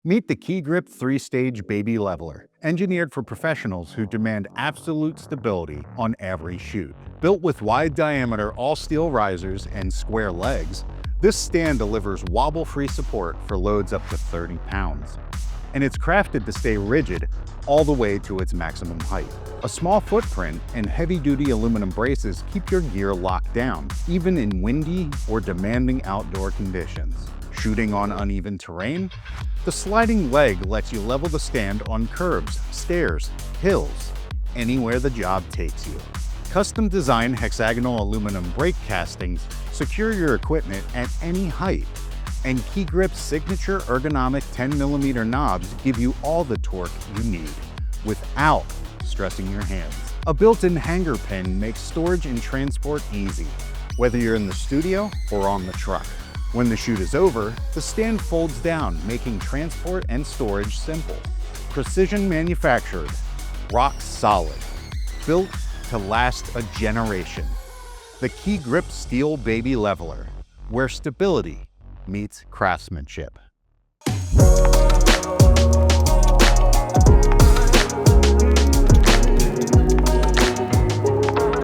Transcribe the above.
Meet the KeyGrip 3-stage baby leveler, engineered for professionals who demand absolute stability on every shoot. Built with wide-diameter all-steel risers and square legs, this stand delivers wobble-free support for loads up to 30 pounds. And it's crafted to stay rigid all the way to its maximum height. A small footprint and heavy-duty aluminum braces keep your gear locked down, even in windy or demanding outdoor conditions. Shooting on uneven terrain? The sliding leg lets you level the stand on curbs, stairs, hills, anywhere the job takes you. Custom-designed hexagonal aluminum brake castings secure your equipment at any height, and KeyGrip's signature ergonomic 10mm knobs give you all the torque you need, without stressing your hands. A built-in hanger pin makes storage and transport easy, whether you're in the studio or on the truck. When the shoot is over, the stand folds down, making transport and storage simple. Precision manufactured, rock solid, built to last a generation. The KeyGrip Steel Baby Leveler, where stability meets craftsmanship.